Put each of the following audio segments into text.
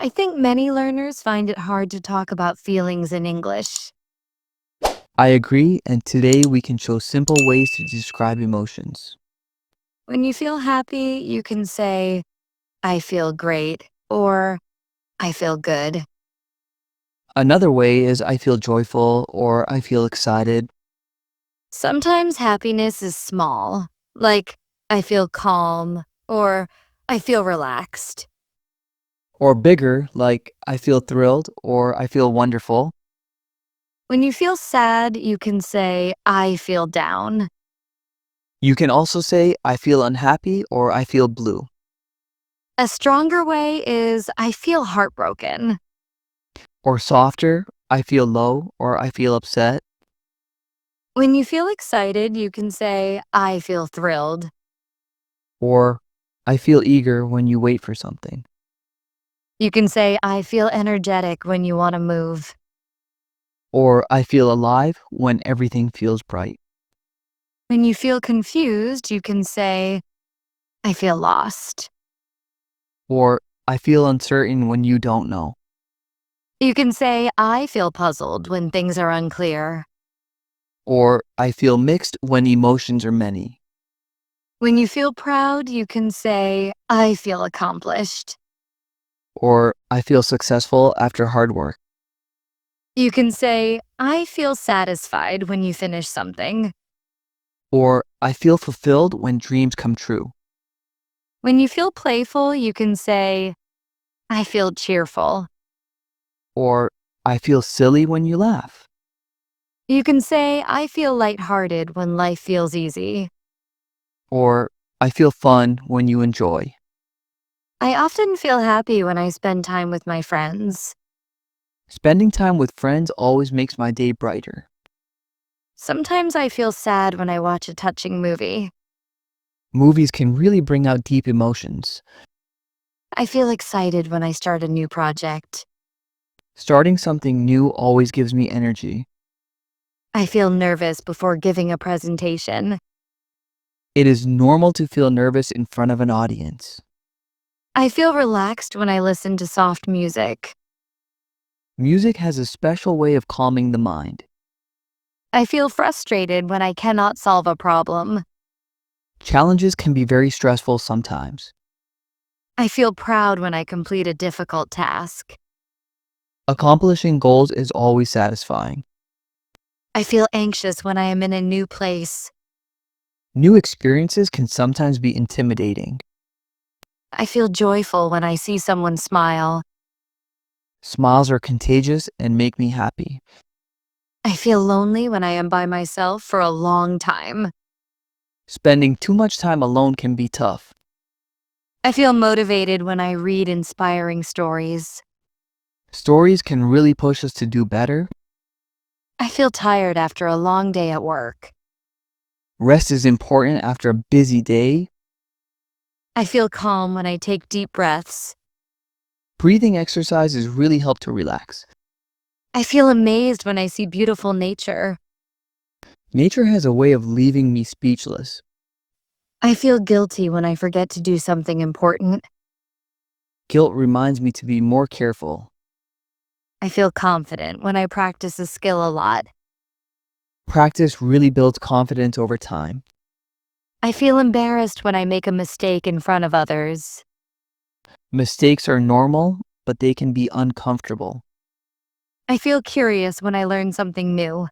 I think many learners find it hard to talk about feelings in English. I agree, and today we can show simple ways to describe emotions. When you feel happy, you can say, I feel great, or I feel good. Another way is I feel joyful or I feel excited, Sometimes happiness is small, like I feel calm, or I feel relaxed. or bigger, like I feel thrilled or I feel wonderful. When you feel sad, you can say, I feel down. You can also say I feel unhappy or I feel blue, A stronger way is, I feel heartbroken. or softer, I feel low or I feel upset, When you feel excited, you can say, I feel thrilled. or I feel eager when you wait for something, You can say, I feel energetic when you want to move. or I feel alive when everything feels bright, When you feel confused, you can say, I feel lost. or I feel uncertain when you don't know. You can say, I feel puzzled when things are unclear. Or I feel mixed when emotions are many. When you feel proud, you can say, I feel accomplished. Or I feel successful after hard work. You can say, I feel satisfied when you finish something. Or I feel fulfilled when dreams come true. When you feel playful, you can say, I feel cheerful. Or I feel silly when you laugh. You can say, I feel lighthearted when life feels easy. Or I feel fun when you enjoy. I often feel happy when I spend time with my friends. Spending time with friends always makes my day brighter. Sometimes I feel sad when I watch a touching movie. Movies can really bring out deep emotions. I feel excited when I start a new project. Starting something new always gives me energy. I feel nervous before giving a presentation. It is normal to feel nervous in front of an audience. I feel relaxed when I listen to soft music. Music has a special way of calming the mind. I feel frustrated when I cannot solve a problem. Challenges can be very stressful sometimes. I feel proud when I complete a difficult task. Accomplishing goals is always satisfying. I feel anxious when I am in a new place. New experiences can sometimes be intimidating. I feel joyful when I see someone smile. Smiles are contagious and make me happy. I feel lonely when I am by myself for a long time. Spending too much time alone can be tough. I feel motivated when I read inspiring stories. Stories can really push us to do better. I feel tired after a long day at work. Rest is important after a busy day. I feel calm when I take deep breaths. Breathing exercises really help to relax. I feel amazed when I see beautiful nature. Nature has a way of leaving me speechless. I feel guilty when I forget to do something important. Guilt reminds me to be more careful. I feel confident when I practice a skill a lot. Practice really builds confidence over time. I feel embarrassed when I make a mistake in front of others. Mistakes are normal, but they can be uncomfortable. I feel curious when I learn something new.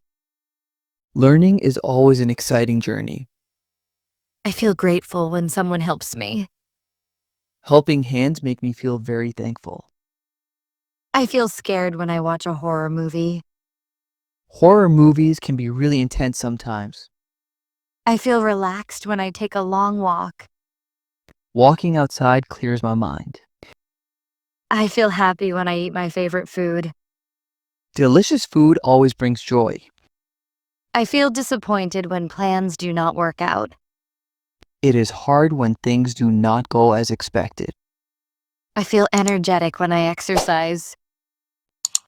Learning is always an exciting journey. I feel grateful when someone helps me. Helping hands make me feel very thankful. I feel scared when I watch a horror movie. Horror movies can be really intense sometimes. I feel relaxed when I take a long walk. Walking outside clears my mind. I feel happy when I eat my favorite food. Delicious food always brings joy. I feel disappointed when plans do not work out. It is hard when things do not go as expected. I feel energetic when I exercise.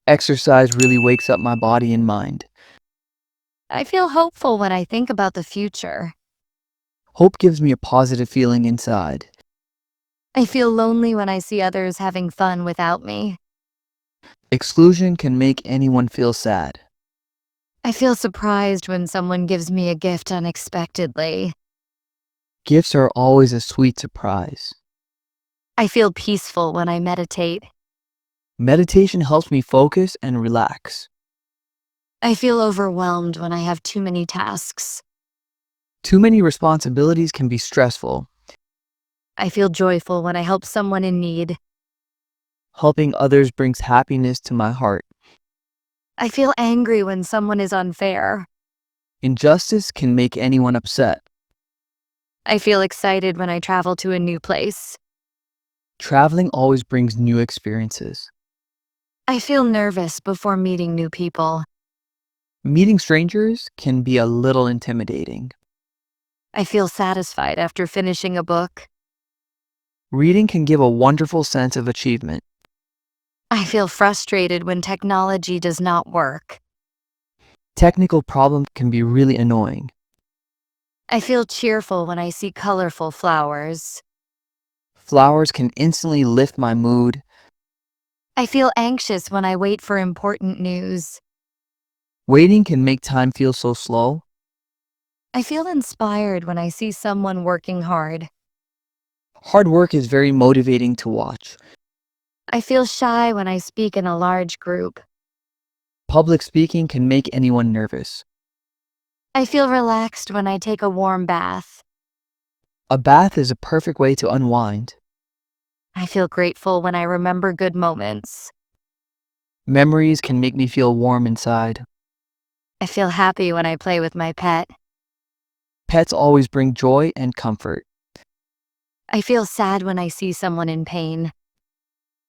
Exercise really wakes up my body and mind. I feel hopeful when I think about the future. Hope gives me a positive feeling inside. I feel lonely when I see others having fun without me. Exclusion can make anyone feel sad. I feel surprised when someone gives me a gift unexpectedly. Gifts are always a sweet surprise. I feel peaceful when I meditate. Meditation helps me focus and relax. I feel overwhelmed when I have too many tasks. Too many responsibilities can be stressful. I feel joyful when I help someone in need. Helping others brings happiness to my heart. I feel angry when someone is unfair. Injustice can make anyone upset. I feel excited when I travel to a new place. Traveling always brings new experiences. I feel nervous before meeting new people. Meeting strangers can be a little intimidating. I feel satisfied after finishing a book. Reading can give a wonderful sense of achievement. I feel frustrated when technology does not work. Technical problems can be really annoying. I feel cheerful when I see colorful flowers. Flowers can instantly lift my mood. I feel anxious when I wait for important news. Waiting can make time feel so slow. I feel inspired when I see someone working hard. Hard work is very motivating to watch. I feel shy when I speak in a large group. Public speaking can make anyone nervous. I feel relaxed when I take a warm bath. A bath is a perfect way to unwind. I feel grateful when I remember good moments. Memories can make me feel warm inside. I feel happy when I play with my pet. Pets always bring joy and comfort. I feel sad when I see someone in pain.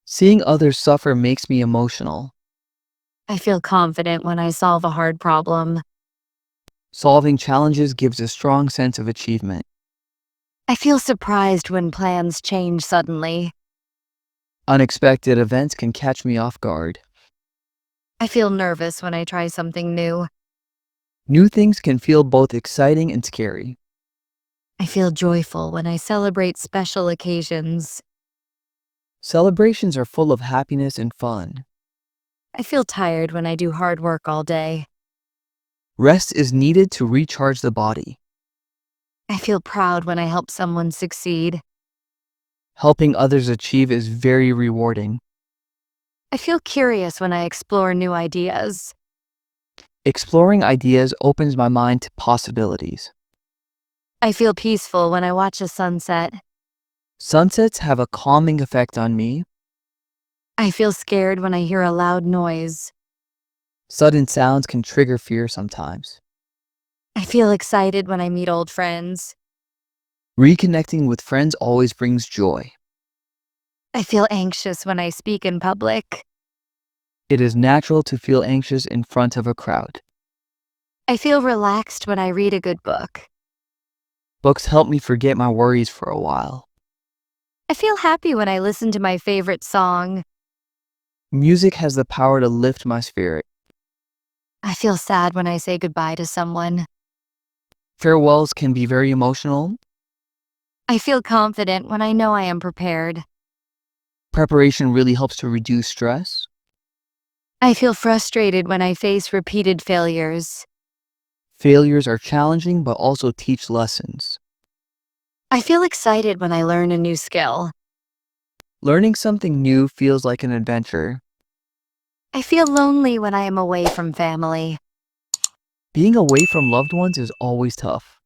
Seeing others suffer makes me emotional. I feel confident when I solve a hard problem. Solving challenges gives a strong sense of achievement. I feel surprised when plans change suddenly. Unexpected events can catch me off guard. I feel nervous when I try something new. New things can feel both exciting and scary. I feel joyful when I celebrate special occasions. Celebrations are full of happiness and fun. I feel tired when I do hard work all day. Rest is needed to recharge the body. I feel proud when I help someone succeed. Helping others achieve is very rewarding. I feel curious when I explore new ideas. Exploring ideas opens my mind to possibilities. I feel peaceful when I watch a sunset. Sunsets have a calming effect on me. I feel scared when I hear a loud noise. Sudden sounds can trigger fear sometimes. I feel excited when I meet old friends. Reconnecting with friends always brings joy. I feel anxious when I speak in public. It is natural to feel anxious in front of a crowd. I feel relaxed when I read a good book. Books help me forget my worries for a while. I feel happy when I listen to my favorite song. Music has the power to lift my spirit. I feel sad when I say goodbye to someone. Farewells can be very emotional. I feel confident when I know I am prepared. Preparation really helps to reduce stress. I feel frustrated when I face repeated failures. Failures are challenging but also teach lessons. I feel excited when I learn a new skill. Learning something new feels like an adventure. I feel lonely when I am away from family. Being away from loved ones is always tough.